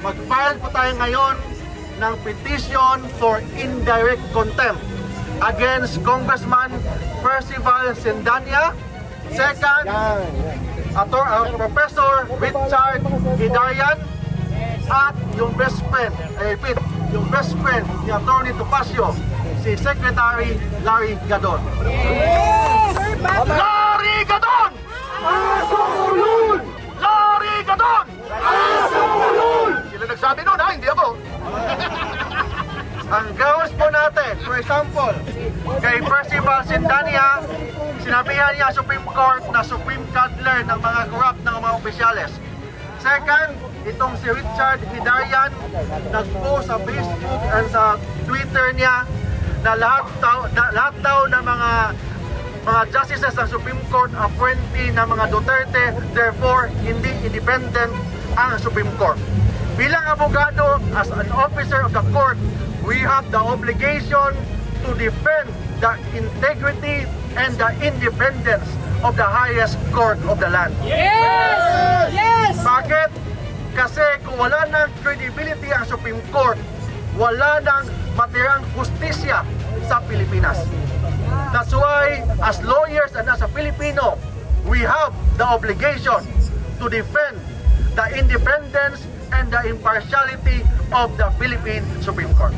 mag-file po tayo ngayon ng petition for indirect contempt against Congressman Percival Sindanya. Second, Professor Richard Hidarian at yung best friend, I repeat, yung best friend ni Atty. Topacio, si Secretary Larry Gadon. Larry Gadon! Asulul! Larry Gadon! Asulul! Sila nagsabi nun ha, hindi ako. Ang grounds po natin, for example, kay Percival Sindanya, sinabihan niya Supreme Court na Supreme Cuddler ng mga corrupt ng mga opisyales. Second, itong si Richard Hidarian, nag-post sa Facebook and sa Twitter niya na lahat daw ng mga justices ng Supreme Court appointee ng mga Duterte, therefore hindi independent ang Supreme Court. Bilang abogado, as an officer of the court, we have the obligation to defend the integrity and the independence of the highest court of the land. Yes! Yes! Bakit? Kasi kung wala ng credibility ang Supreme Court, wala ng matirang justisya sa Pilipinas. That's why, as lawyers and as a Filipino, we have the obligation to defend the independence and the impartiality of the Philippine Supreme Court.